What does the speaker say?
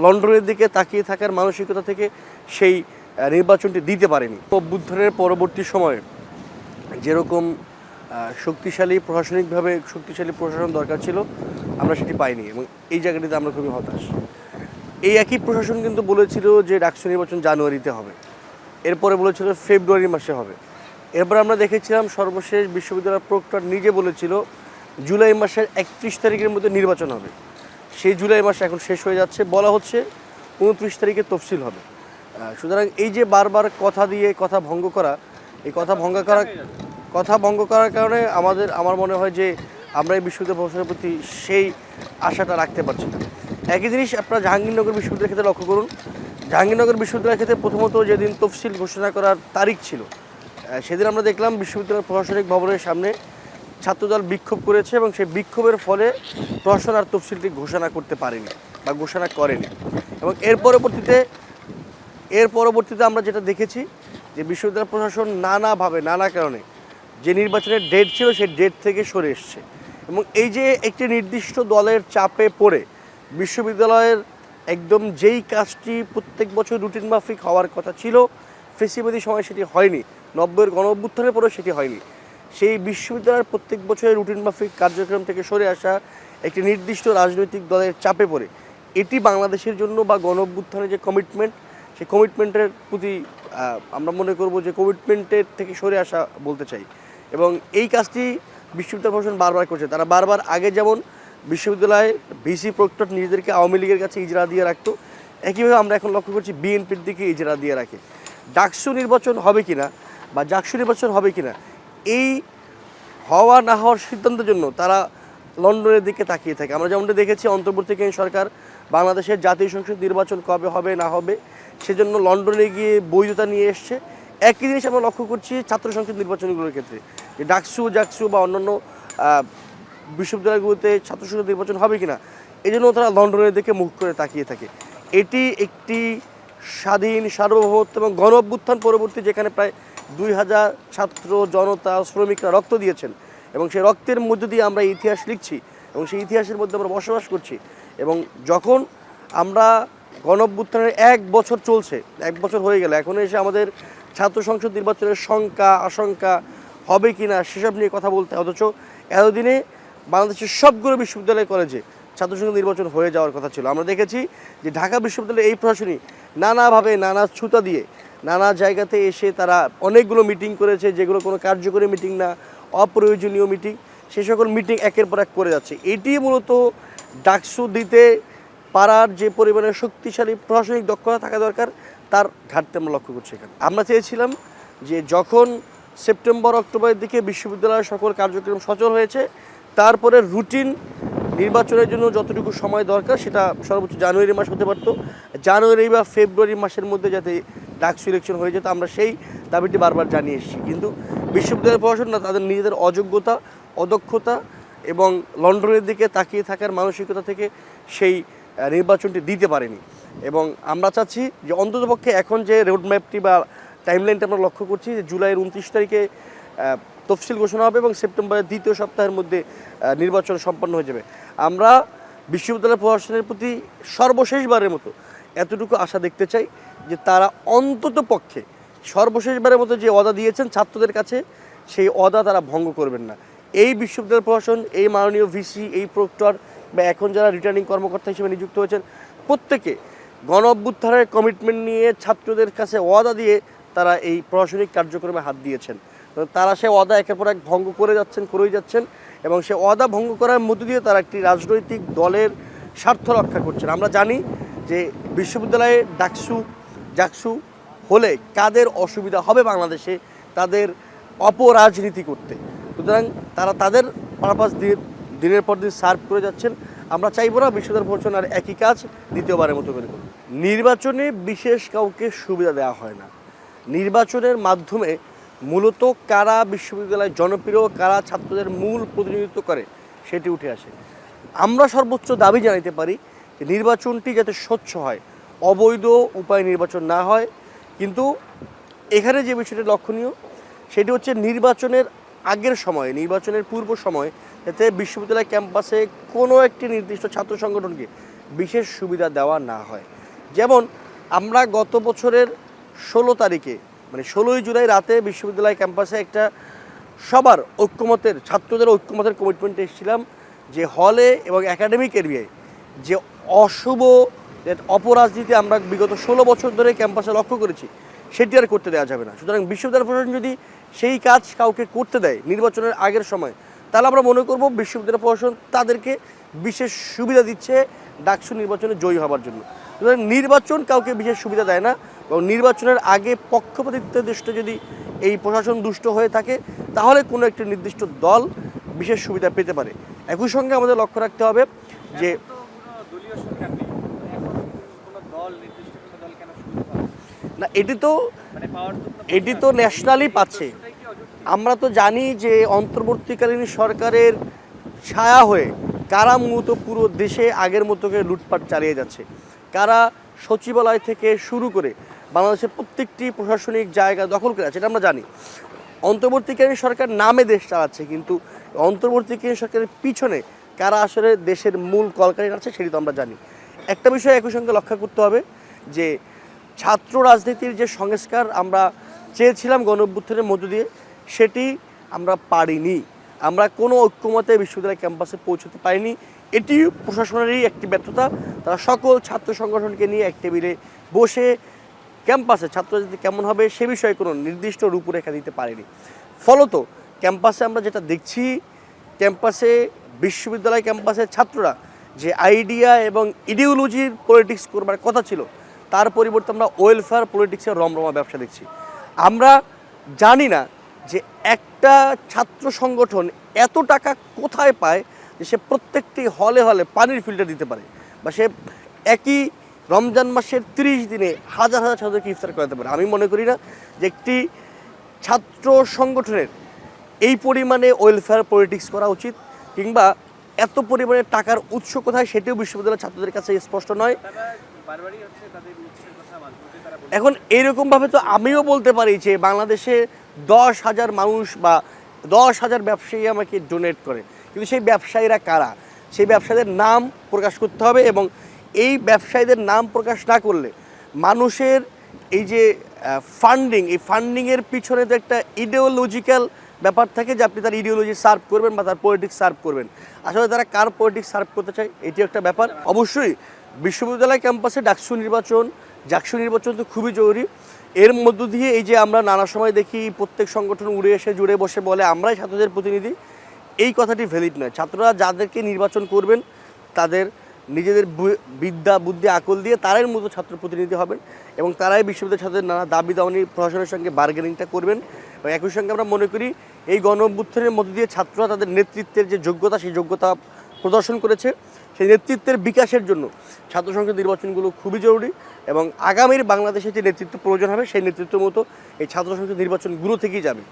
লন্ডনের দিকে তাকিয়ে থাকার মানসিকতা থেকে সেই নির্বাচনটি দিতে পারেনি। অভ্যুত্থানের পরবর্তী সময়ে যেরকম শক্তিশালী প্রশাসনিকভাবে শক্তিশালী প্রশাসন দরকার ছিল, আমরা সেটি পাইনি এবং এই জায়গাটিতে আমরা খুবই হতাশ। এই একই প্রশাসন কিন্তু বলেছিল যে ডাকসু নির্বাচন জানুয়ারিতে হবে, এরপরে বলেছিল ফেব্রুয়ারি মাসে হবে। এরপর আমরা দেখেছিলাম সর্বশেষ বিশ্ববিদ্যালয়ের প্রক্টর নিজে বলেছিল জুলাই মাসের 31 তারিখের মধ্যে নির্বাচন হবে। সেই জুলাই মাস এখন শেষ হয়ে যাচ্ছে, বলা হচ্ছে 29 তারিখে তফসিল হবে। সুতরাং এই যে বারবার কথা দিয়ে কথা ভঙ্গ করা, এই কথা ভঙ্গ করার কারণে আমার মনে হয় যে আমরা এই বিশ্ববিদ্যালয় প্রশাসনের প্রতি সেই আশাটা রাখতে পারছি না। একই জিনিস আপনারা জাহাঙ্গীরনগর বিশ্ববিদ্যালয়ের ক্ষেত্রে লক্ষ্য করুন। জাহাঙ্গীরনগর বিশ্ববিদ্যালয়ের ক্ষেত্রে প্রথমত যেদিন তফসিল ঘোষণা করার তারিখ ছিল, সেদিন আমরা দেখলাম বিশ্ববিদ্যালয়ের প্রশাসনিক ভবনের সামনে ছাত্রদল বিক্ষোভ করেছে এবং সেই বিক্ষোভের ফলে প্রশাসন আর তফসিলটি ঘোষণা করতে পারেনি বা ঘোষণা করেনি। এবং এর পরবর্তীতে আমরা যেটা দেখেছি যে বিশ্ববিদ্যালয় প্রশাসন নানাভাবে নানা কারণে যে নির্বাচনের ডেট ছিল সেই ডেট থেকে সরে এসছে। এবং এই যে একটি নির্দিষ্ট দলের চাপে পড়ে বিশ্ববিদ্যালয়ের একদম যেই কাজটি প্রত্যেক বছর রুটিন মাফিক হওয়ার কথা ছিল, ফেসিবাদী সময় সেটি হয়নি, 90-এর গণঅভ্যুত্থানের পরেও সেটি হয়নি। সেই বিশ্ববিদ্যালয়ের প্রত্যেক বছরের রুটিন মাফিক কার্যক্রম থেকে সরে আসা একটি নির্দিষ্ট রাজনৈতিক দলের চাপে পড়ে, এটি বাংলাদেশের জন্য বা গণঅভ্যুত্থানের যে কমিটমেন্ট, সেই কমিটমেন্টের প্রতি আমরা মনে করব যে কমিটমেন্টের থেকে সরে আসা বলতে চাই। এবং এই কাজটি বিশ্ববিদ্যালয় প্রশাসন বারবার করছে। তারা বারবার আগে যেমন বিশ্ববিদ্যালয়ে ভিসি প্রক্টর নিজেদেরকে আওয়ামী লীগের কাছে ইজরা দিয়ে রাখতো, একইভাবে আমরা এখন লক্ষ্য করছি বিএনপির দিকে ইজরা দিয়ে রাখে। ডাকসু নির্বাচন হবে কিনা বা জাকসু নির্বাচন হবে কিনা, এই হওয়া না হওয়ার সিদ্ধান্তের জন্য তারা লন্ডনের দিকে তাকিয়ে থাকে। আমরা যেমনটা দেখেছি অন্তর্বর্তীকালীন সরকার বাংলাদেশের জাতীয় সংসদ নির্বাচন কবে হবে না হবে সেজন্য লন্ডনে গিয়ে বৈধতা নিয়ে এসছে। একই জিনিস আমরা লক্ষ্য করছি ছাত্র সংসদ নির্বাচনগুলোর ক্ষেত্রে, যে ডাকসু জাকসু বা অন্যান্য বিশ্ববিদ্যালয়গুলোতে ছাত্র সংসদ নির্বাচন হবে কিনা, এই জন্য তারা লন্ডনের দিকে মুখ করে তাকিয়ে থাকে। এটি একটি স্বাধীন সার্বভৌমত্ব এবং গণ অভ্যুত্থান পরবর্তী, যেখানে প্রায় 2000 ছাত্র জনতা শ্রমিকরা রক্ত দিয়েছেন এবং সেই রক্তের মধ্য দিয়ে আমরা ইতিহাস লিখছি এবং সেই ইতিহাসের মধ্যে আমরা বসবাস করছি। এবং যখন আমরা গণ অভ্যুত্থানের 1 বছর চলছে, 1 বছর হয়ে গেল, এখন এসে আমাদের ছাত্র সংসদ নির্বাচনের শঙ্কা আশঙ্কা হবে কি না সেসব নিয়ে কথা বলতে, অথচ এতদিনে বাংলাদেশের সবগুলো বিশ্ববিদ্যালয় কলেজে ছাত্র সংসদ নির্বাচন হয়ে যাওয়ার কথা ছিল। আমরা দেখেছি যে ঢাকা বিশ্ববিদ্যালয়ের এই প্রশাসনই নানাভাবে নানা ছুতা দিয়ে নানা জায়গাতে এসে তারা অনেকগুলো মিটিং করেছে, যেগুলো কোনো কার্যকরী মিটিং না, অপ্রয়োজনীয় মিটিং, সে সকল মিটিং একের পর এক করে যাচ্ছে। এটি মূলত ডাকসু দিতে পারার যে পরিমাণের শক্তিশালী প্রশাসনিক দক্ষতা থাকা দরকার, তার ঘাটতি আমরা লক্ষ্য করছি এখানে। আমরা চেয়েছিলাম যে যখন সেপ্টেম্বর অক্টোবরের দিকে বিশ্ববিদ্যালয়ের সকল কার্যক্রম সচল হয়েছে, তারপরে রুটিন নির্বাচনের জন্য যতটুকু সময় দরকার সেটা সর্বোচ্চ জানুয়ারি মাস হতে পারতো, জানুয়ারি বা ফেব্রুয়ারি মাসের মধ্যে যাতে ডাকসু ইলেকশন হয়ে যেত, আমরা সেই দাবিটি বারবার জানিয়ে এসেছি। কিন্তু বিশ্ববিদ্যালয় প্রশাসন না তাদের নিজেদের অযোগ্যতা অদক্ষতা এবং লন্ডনের দিকে তাকিয়ে থাকার মানসিকতা থেকে সেই নির্বাচনটি দিতে পারেনি। এবং আমরা চাচ্ছি যে অন্ততপক্ষে এখন যে রোডম্যাপটি বা টাইমলাইনটা আমরা লক্ষ্য করছি যে জুলাইয়ের 29 তারিখে তফসিল ঘোষণা হবে এবং সেপ্টেম্বরের দ্বিতীয় সপ্তাহের মধ্যে নির্বাচন সম্পন্ন হয়ে যাবে। আমরা বিশ্ববিদ্যালয় প্রশাসনের প্রতি সর্বশেষবারের মতো এতটুকু আশা দেখতে চাই যে তারা অন্তত পক্ষে সর্বশেষবারের মতো যে ওয়াদা দিয়েছেন ছাত্রদের কাছে, সেই ওয়াদা তারা ভঙ্গ করবেন না। এই বিশ্ববিদ্যালয় প্রশাসন, এই মাননীয় ভিসি, এই প্রক্টর বা এখন যারা রিটার্নিং কর্মকর্তা হিসেবে নিযুক্ত হয়েছেন, প্রত্যেকে গণ অভ্যুত্থানের কমিটমেন্ট নিয়ে ছাত্রদের কাছে ওয়াদা দিয়ে তারা এই প্রশাসনিক কার্যক্রমে হাত দিয়েছেন। তারা সে ওয়াদা একের পর এক ভঙ্গ করেই যাচ্ছেন এবং সে ওয়াদা ভঙ্গ করার মধ্য দিয়ে তারা একটি রাজনৈতিক দলের স্বার্থ রক্ষা করছেন। আমরা জানি যে বিশ্ববিদ্যালয়ে ডাকসু জাকসু হলে কাদের অসুবিধা হবে বাংলাদেশে তাদের অপরাজনীতি করতে। সুতরাং তারা তাদের পারপাস দিয়ে দিনের পর দিন সার্ভ করে যাচ্ছেন। আমরা চাইব না বিশ্ববিদ্যালয় প্রশাসন আর একই কাজ দ্বিতীয়বারের মতো করে করুন। নির্বাচনে বিশেষ কাউকে সুবিধা দেওয়া হয় না। নির্বাচনের মাধ্যমে মূলত কারা বিশ্ববিদ্যালয় জনপ্রিয়, কারা ছাত্রদের মূল প্রতিনিধিত্ব করে সেটি উঠে আসে। আমরা সর্বোচ্চ দাবি জানাতে পারি যে নির্বাচনটি যাতে স্বচ্ছ হয়, অবৈধ উপায়ে নির্বাচন না হয়। কিন্তু এখানে যে বিষয়টি লক্ষণীয় সেটি হচ্ছে নির্বাচনের আগের সময়ে, নির্বাচনের পূর্ব সময়ে যাতে বিশ্ববিদ্যালয় ক্যাম্পাসে কোনো একটি নির্দিষ্ট ছাত্র সংগঠনকে বিশেষ সুবিধা দেওয়া না হয়। যেমন আমরা গত বছরের 16 তারিখে মানে 16ই জুলাই রাতে বিশ্ববিদ্যালয় ক্যাম্পাসে একটা সবার ঐক্যমতের ছাত্রদের ঐক্যমতের কমিটমেন্টে এসেছিলাম যে হলে এবং একাডেমিক এরিয়ায় যে অশুভ অপরাজনীতি আমরা বিগত 16 বছর ধরে ক্যাম্পাসে লক্ষ্য করেছি সেটি আর করতে দেওয়া যাবে না। সুতরাং বিশ্ববিদ্যালয় প্রশাসন যদি সেই কাজ কাউকে করতে দেয় নির্বাচনের আগের সময়, তাহলে আমরা মনে করব বিশ্ববিদ্যালয় প্রশাসন তাদেরকে বিশেষ সুবিধা দিচ্ছে ডাকসু নির্বাচনে জয়ী হওয়ার জন্য। সুতরাং নির্বাচন কাউকে বিশেষ সুবিধা দেয় না, এবং নির্বাচনের আগে পক্ষপাতিত্ব যদি এই প্রশাসন দুষ্ট হয়ে থাকে তাহলে কোনো একটি নির্দিষ্ট দল বিশেষ সুবিধা পেতে পারে। একই সঙ্গে আমাদের লক্ষ্য রাখতে হবে যে না, এটি তো ন্যাশনালি পাচ্ছে। আমরা তো জানি যে অন্তর্বর্তীকালীন সরকারের ছায়া হয়ে কারা মূলত পুরো দেশে আগের মতো করে লুটপাট চালিয়ে যাচ্ছে, কারা সচিবালয় থেকে শুরু করে বাংলাদেশের প্রত্যেকটি প্রশাসনিক জায়গা দখল করে আছে, এটা আমরা জানি। অন্তর্বর্তীকালীন সরকার নামে দেশ চালাচ্ছে, কিন্তু অন্তর্বর্তীকালীন সরকারের পিছনে কারা আসলে দেশের মূল কলকাঠি আছে সেটি তো আমরা জানি। একটা বিষয় একই সঙ্গে লক্ষ্য করতে হবে যে ছাত্র রাজনীতির যে সংস্কার আমরা চেয়েছিলাম গণঅভ্যুত্থানের মধ্য দিয়ে, সেটি আমরা পারিনি। আমরা কোনো ঐক্যমতে বিশ্ববিদ্যালয় ক্যাম্পাসে পৌঁছতে পারিনি। এটি প্রশাসনেরই একটি ব্যর্থতা। তারা সকল ছাত্র সংগঠনকে নিয়ে এক টেবিলে বসে ক্যাম্পাসে ছাত্র রাজনীতি কেমন হবে সে বিষয়ে কোনো নির্দিষ্ট রূপরেখা দিতে পারেনি। ফলত ক্যাম্পাসে আমরা যেটা দেখছি, ক্যাম্পাসে বিশ্ববিদ্যালয় ক্যাম্পাসের ছাত্ররা যে আইডিয়া এবং ইডিওলজির পলিটিক্স করবার কথা ছিল, তার পরিবর্তে আমরা ওয়েলফেয়ার পলিটিক্সের রমরমা ব্যবসা দেখছি। আমরা জানি না যে একটা ছাত্র সংগঠন এত টাকা কোথায় পায় যে সে প্রত্যেকটি হলে হলে পানির ফিল্টার দিতে পারে, বা সে একই রমজান মাসের 30 দিনে হাজার হাজার ছাত্রকে ইফতার করাতে পারে। আমি মনে করি না যে একটি ছাত্র সংগঠনের এই পরিমাণে ওয়েলফেয়ার পলিটিক্স করা উচিত, কিংবা এত পরিমাণে টাকার উৎস কোথায় সেটিও বিশ্ববিদ্যালয়ের ছাত্রদের কাছে স্পষ্ট নয়। এখন এইরকমভাবে তো আমিও বলতে পারি যে বাংলাদেশে 10,000 মানুষ বা 10,000 ব্যবসায়ী আমাকে ডোনেট করে, কিন্তু সেই ব্যবসায়ীরা কারা, সেই ব্যবসায়ীদের নাম প্রকাশ করতে হবে। এবং এই ব্যবসায়ীদের নাম প্রকাশ না করলে মানুষের এই যে এই ফান্ডিংয়ের পিছনে তো একটা ইডিওলজিক্যাল ব্যাপার থাকে যে আপনি তার ইডিওলজি সার্ভ করবেন বা তার পলিটিক্স সার্ভ করবেন। আসলে তারা কার পলিটিক্স সার্ভ করতে চায় এটি একটা ব্যাপার। অবশ্যই বিশ্ববিদ্যালয় ক্যাম্পাসে জাকসু নির্বাচন তো খুবই জরুরি। এর মধ্য দিয়ে এই যে আমরা নানা সময় দেখি প্রত্যেক সংগঠন উড়ে এসে জুড়ে বসে বলে আমরাই ছাত্রদের প্রতিনিধি, এই কথাটি ভ্যালিড নয়। ছাত্ররা যাদেরকে নির্বাচন করবেন তাদের নিজেদের বিদ্যা বুদ্ধি আকল দিয়ে তারাই মতো ছাত্র প্রতিনিধি হবেন, এবং তারাই বিশ্ববিদ্যালয়ের ছাত্রদের নানা দাবি দাওয়ানি প্রশাসনের সঙ্গে বার্গেনিংটা করবেন। এবং একই সঙ্গে আমরা মনে করি এই গণ অভ্যুত্থানের মধ্য দিয়ে ছাত্ররা তাদের নেতৃত্বের যে যোগ্যতা সেই যোগ্যতা প্রদর্শন করেছে। সেই নেতৃত্বের বিকাশের জন্য ছাত্র সংসদ নির্বাচনগুলো খুবই জরুরি, এবং আগামীর বাংলাদেশে যে নেতৃত্ব প্রয়োজন হবে সেই নেতৃত্বের মতো এই ছাত্র সংসদ নির্বাচনগুলো থেকেই যাবে।